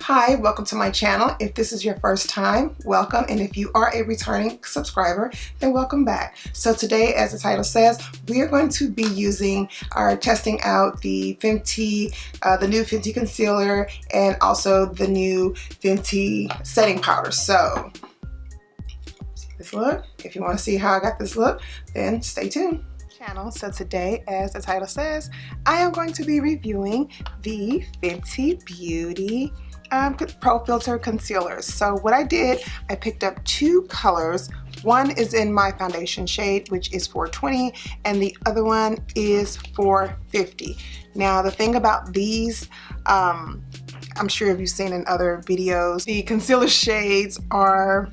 Hi, welcome to my channel. If this is your first time, welcome, and if you are a returning subscriber, then welcome back. So today, as the title says, we are going to be testing out the Fenty, the new Fenty concealer, and also the new Fenty setting powder. So, see this look? If you want to see how I got this look, then stay tuned. So today, as the title says, I am going to be reviewing the Fenty Beauty Pro Filter concealers. So what I did, I picked up two colors. One is in my foundation shade, which is 420, and the other one is 450. Now the thing about these, I'm sure if you've seen in other videos, the concealer shades are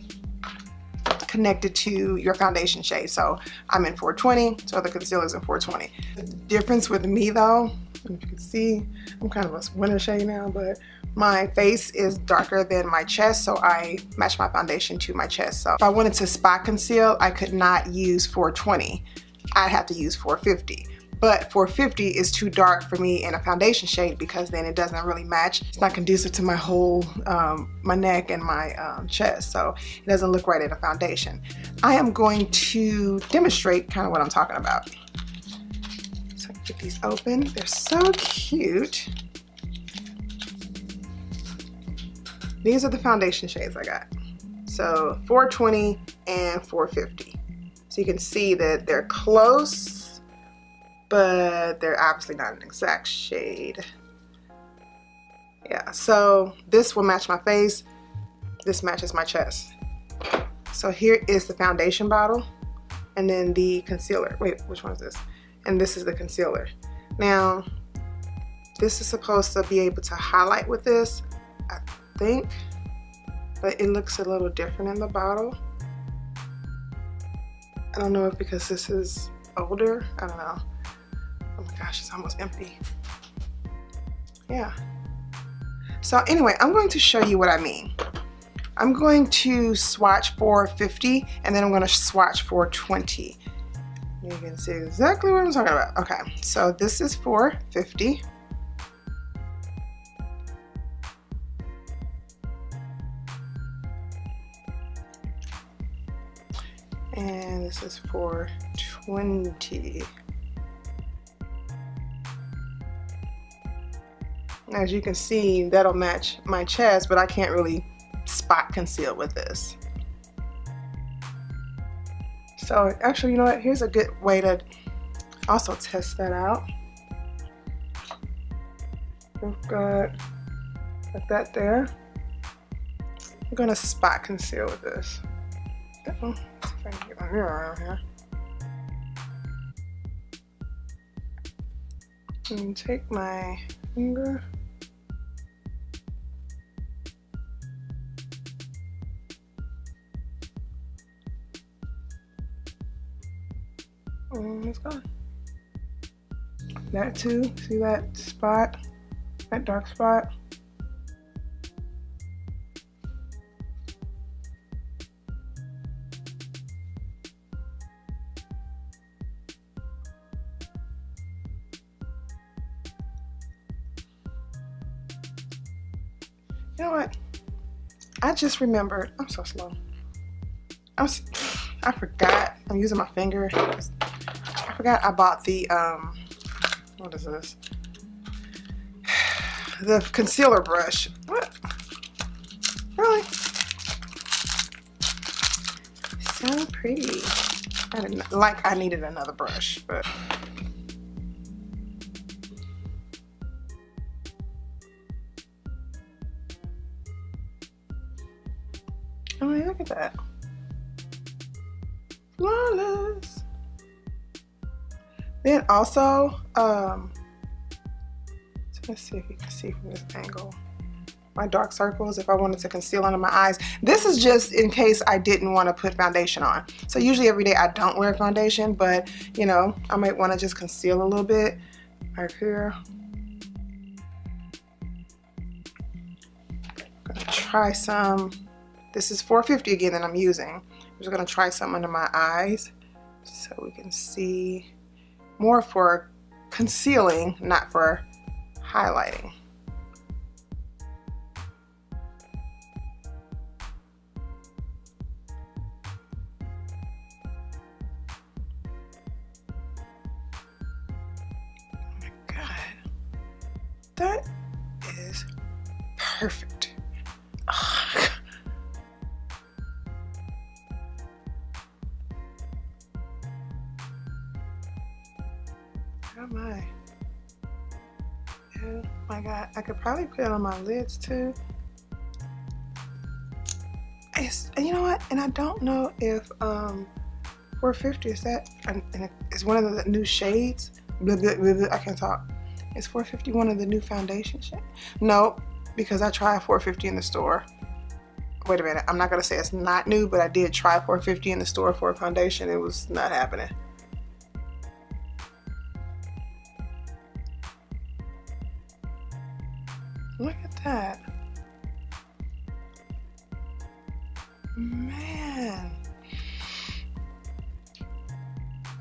connected to your foundation shade. So I'm in 420, so the concealer's in 420. The difference with me though, if you can see, I'm kind of a winter shade now, but my face is darker than my chest, so I match my foundation to my chest. So if I wanted to spot conceal, I could not use 420. I'd have to use 450. But 450 is too dark for me in a foundation shade because then it doesn't really match. It's not conducive to my whole, my neck and my chest, so it doesn't look right in a foundation. I am going to demonstrate kind of what I'm talking about. So I get these open. They're so cute. These are the foundation shades I got. So 420 and 450. So you can see that they're close, but they're obviously not an exact shade. Yeah, so this will match my face. This matches my chest. So here is the foundation bottle, and then the concealer. Wait, which one is this? And this is the concealer. Now, this is supposed to be able to highlight with this, I think, but it looks a little different in the bottle. I don't know if because this is older, I don't know. Oh my gosh, it's almost empty. Yeah. So anyway, I'm going to show you what I mean. I'm going to swatch 450 and then I'm going to swatch 420. You can see exactly what I'm talking about. Okay, so this is 450. And this is 420. As you can see, that'll match my chest, but I can't really spot conceal with this. So actually, you know what? Here's a good way to also test that out. We've got that there. I'm gonna spot conceal with this. Let's see if I can get my mirror around here. And take my finger. And it's gone. That too, see that spot? That dark spot? You know what? I just remembered. I'm so slow. I forgot. I'm using my finger. I forgot I bought the what is this? The concealer brush. What? Really? So pretty. I didn't like. I needed another brush, but. I mean, look at that. Flawless. Then also, so let's see if you can see from this angle. My dark circles, if I wanted to conceal under my eyes. This is just in case I didn't want to put foundation on. So usually every day I don't wear foundation, but you know, I might want to just conceal a little bit right here. I'm gonna try some. This is 450 again that I'm using. I'm just gonna try some under my eyes so we can see. More for concealing, not for highlighting. That is perfect. Ugh. Oh my. Oh my god. I could probably put it on my lids too. You know what? And I don't know if 450 is that, and it's one of the new shades. Blah, blah, blah, blah, I can't talk. Is 450 one of the new foundation shades? No, because I tried 450 in the store. Wait a minute, I'm not gonna say it's not new, but I did try 450 in the store for a foundation. It was not happening. Look at that. Man.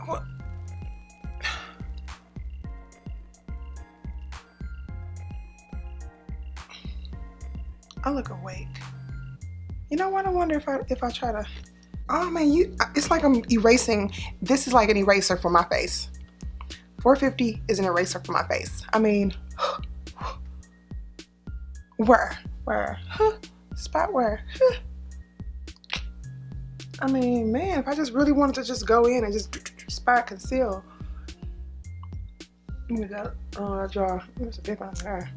What? I look awake. You know what? I wonder if I try to. Oh man, it's like I'm erasing. This is like an eraser for my face. 450 is an eraser for my face. I mean, where? Huh? Spot where? Huh? I mean, man, if I just really wanted to just go in and just spot conceal. Look at that. Oh, that jaw. There's a big one there.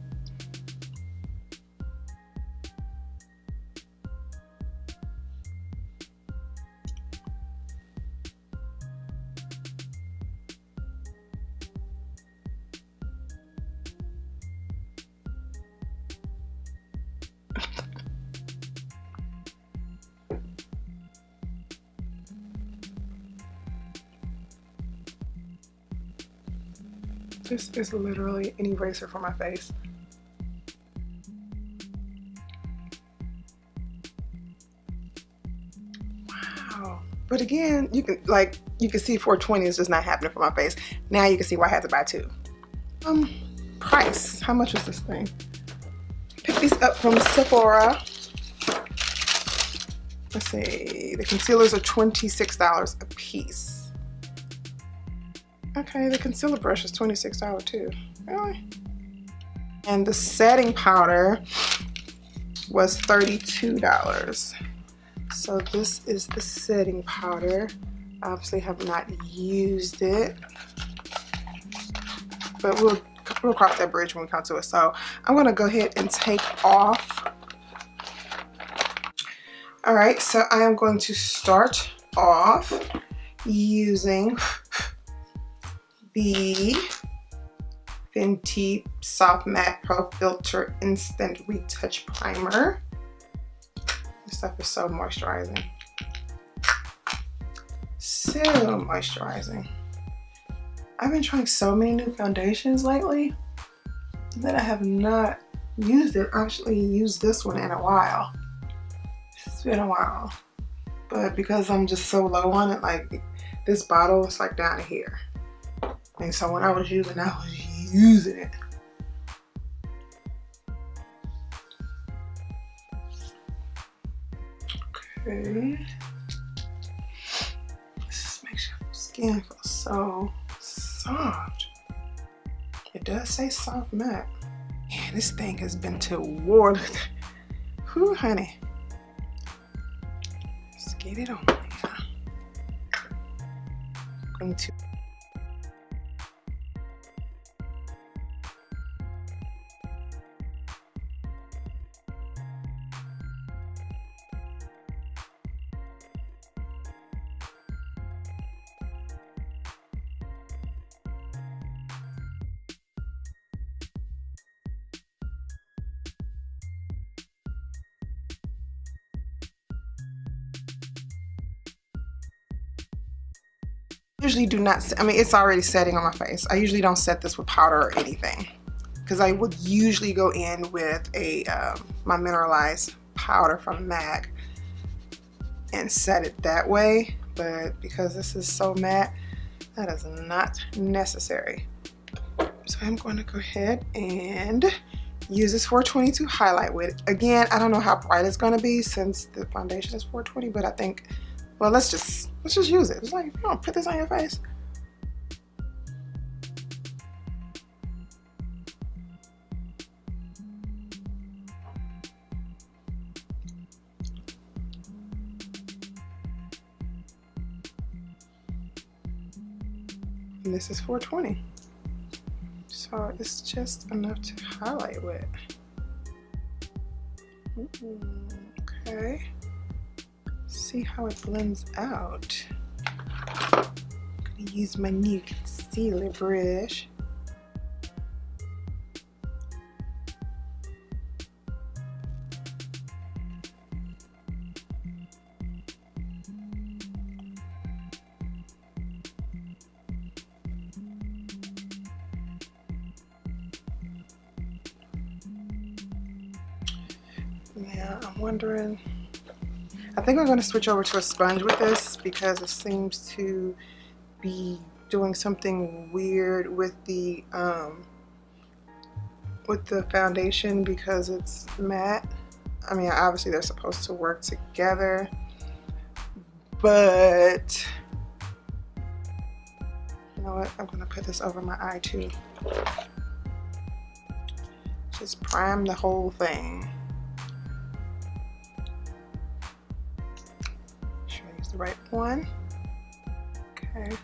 This is literally an eraser for my face. Wow. But again, you can see 420 is just not happening for my face. Now you can see why I had to buy two. Price. How much was this thing? Picked these up from Sephora. Let's see. The concealers are $26 a piece. Okay, the concealer brush is $26 too. Really? And the setting powder was $32. So this is the setting powder. I obviously have not used it, but we'll cross that bridge when we come to it. So I'm gonna go ahead and take off. All right, so I am going to start off using the Fenty Soft Matte Pro Filter Instant Retouch Primer. This stuff is so moisturizing. So moisturizing. I've been trying so many new foundations lately that I have not used it. I actually used this one in a while. It's been a while. But because I'm just so low on it, like this bottle is like down here. And so when I was using it. Okay. This makes your skin feel so soft. It does say soft matte. Man, this thing has been to war. Whew, honey. Let's get it on. I'm going to usually do not, I mean, it's already setting on my face. I usually don't set this with powder or anything because I would usually go in with a my mineralized powder from MAC and set it that way, but because this is so matte, that is not necessary. So I'm going to go ahead and use this 420 to highlight with. Again, I don't know how bright it's going to be since the foundation is 420, but I think, well, let's just use it. It's like, you know, put this on your face. and this is 420. So it's just enough to highlight with. Okay. See how it blends out. I'm gonna use my new concealer brush. Yeah, I'm wondering, I think I'm going to switch over to a sponge with this because it seems to be doing something weird with the foundation because it's matte. I mean, obviously they're supposed to work together, but you know what? I'm going to put this over my eye too. Just prime the whole thing. The right one. Okay.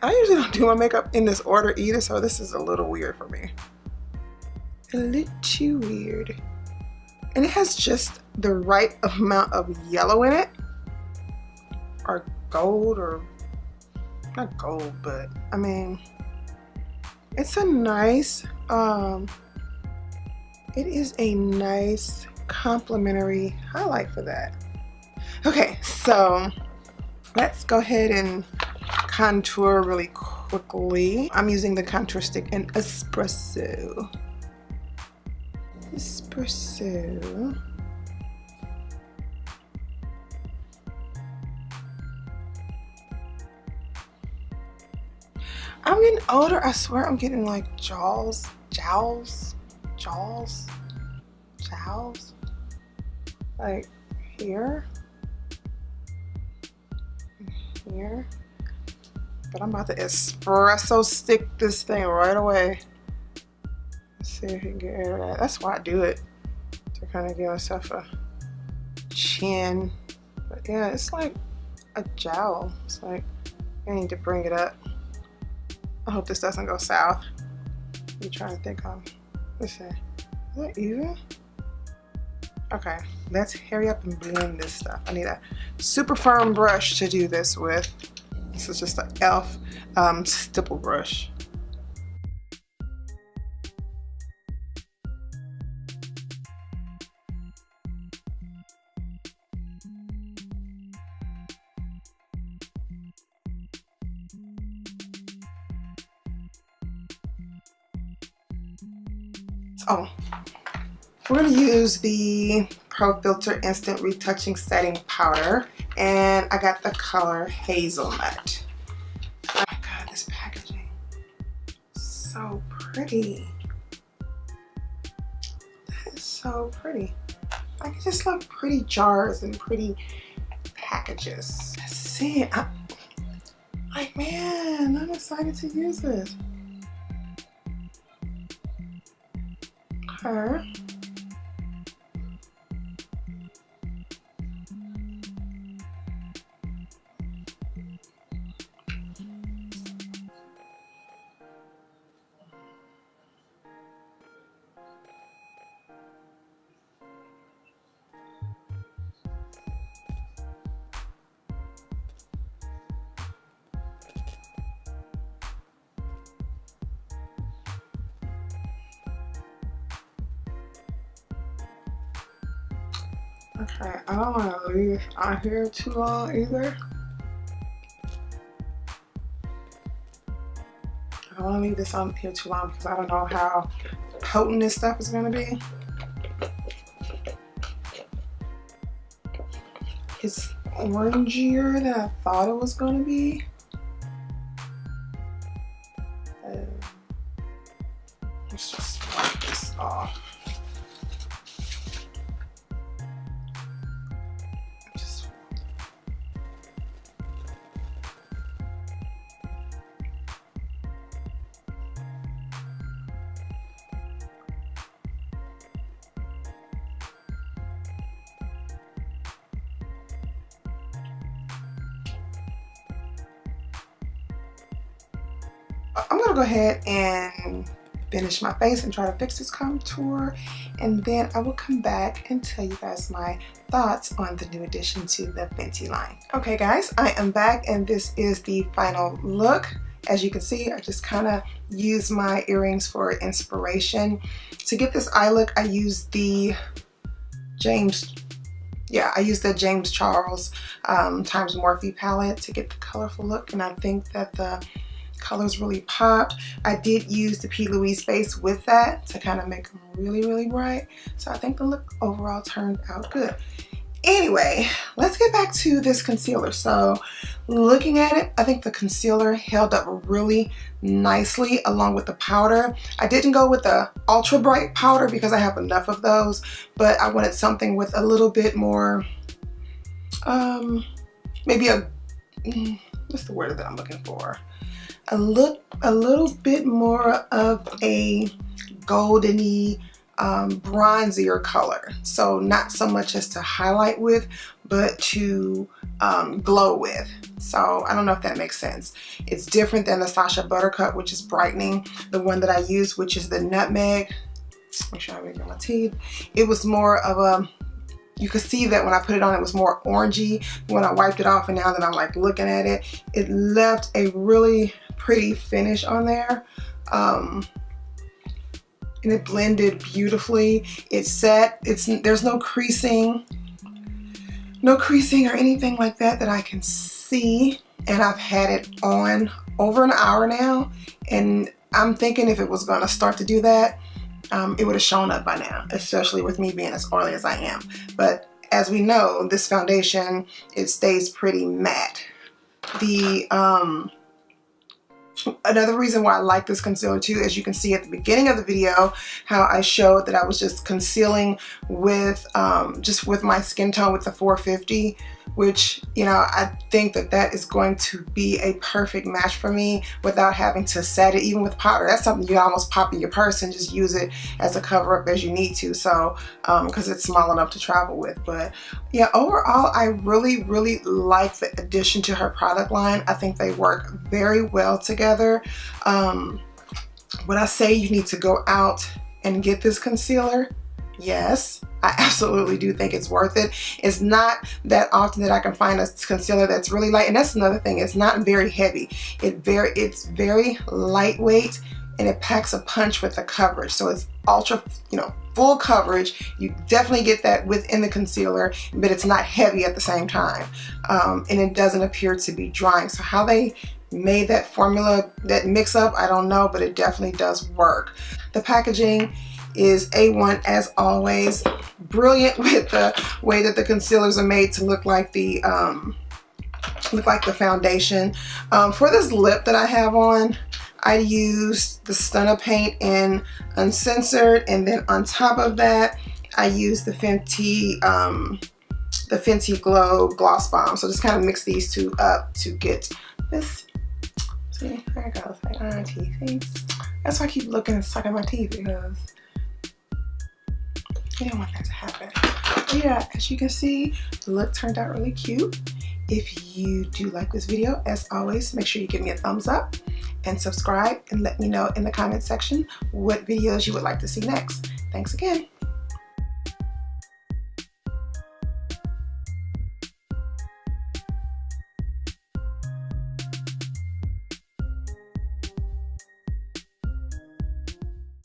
I usually don't do my makeup in this order either, so this is a little weird for me. A little too weird. And it has just the right amount of yellow in it. Or gold, or not gold, but I mean, it's a nice, it is a nice complementary highlight for that. Okay, so let's go ahead and contour really quickly. I'm using the contour stick in Espresso. Espresso. I'm getting older. I swear I'm getting like jowls. Like here. Here. But I'm about to espresso stick this thing right away. Let's see if you can get rid of that. That's why I do it. To kind of give myself a chin. But yeah, it's like a jowl. It's like I need to bring it up. I hope this doesn't go south. I'm trying to think of, let's see. Is that even? Okay, let's hurry up and blend this stuff. I need a super firm brush to do this with. This is just an e.l.f. stipple brush. Oh, we're going to use the Pro Filter Instant Retouching Setting Powder, and I got the color Hazelnut. Oh my god, this packaging, so pretty. That is so pretty. I can just love pretty jars and pretty packages. Let's see, like, man, I'm excited to use this. Okay. Okay, I don't want to leave it on here too long either. I don't want to leave this on here too long because I don't know how potent this stuff is going to be. It's orangier than I thought it was going to be. Let's just wipe this off. I'm gonna go ahead and finish my face and try to fix this contour, and then I will come back and tell you guys my thoughts on the new addition to the Fenty line. Okay guys, I am back and this is the final look. As you can see, I just kind of used my earrings for inspiration. To get this eye look, I used the James Charles times Morphe palette to get the colorful look, and I think that the colors really popped. I did use the P. Louise base with that to kind of make them really bright, so I think the look overall turned out good. Anyway, let's get back to this concealer. So looking at it, I think the concealer held up really nicely along with the powder. I didn't go with the ultra bright powder because I have enough of those, but I wanted something with a little bit more, maybe what's the word that I'm looking for? A little bit more of a goldeny, bronzier color. So not so much as to highlight with, but to glow with. So I don't know if that makes sense. It's different than the Sacha Buttercup, which is brightening. The one that I use, which is the Nutmeg. Make sure I make my teeth. It was more of a, you could see that when I put it on, it was more orangey. When I wiped it off and now that I'm like looking at it, it left a really pretty finish on there. And it blended beautifully. It set, there's no creasing or anything like that I can see. And I've had it on over an hour now, and I'm thinking if it was gonna start to do that, it would have shown up by now, especially with me being as oily as I am. But as we know, this foundation, it stays pretty matte. Another reason why I like this concealer too, as you can see at the beginning of the video, how I showed that I was just concealing with with my skin tone with the 450, which, you know, I think that that is going to be a perfect match for me without having to set it, even with powder. That's something you almost pop in your purse and just use it as a cover up as you need to. So because it's small enough to travel with. But yeah, overall I really like the addition to her product line. I think they work very well together. When I say you need to go out and get this concealer, yes, I absolutely do think it's worth it. It's not that often that I can find a concealer that's really light, and that's another thing. It's not very heavy. It's very lightweight, and it packs a punch with the coverage. So it's ultra, you know, full coverage. You definitely get that within the concealer, but it's not heavy at the same time. And it doesn't appear to be drying. So how they made that formula, that mix up, I don't know, but it definitely does work. The packaging is A1 as always. Brilliant with the way that the concealers are made to look like the foundation. For this lip that I have on, I used the Stunna paint in Uncensored, and then on top of that, I used the Fenty Glow Gloss Bomb. So just kind of mix these two up to get this. See, there it goes, like on my teeth. See? That's why I keep looking and sucking my teeth, because I didn't want that to happen. But yeah, as you can see, the look turned out really cute. If you do like this video, as always, make sure you give me a thumbs up and subscribe, and let me know in the comment section what videos you would like to see next. Thanks again.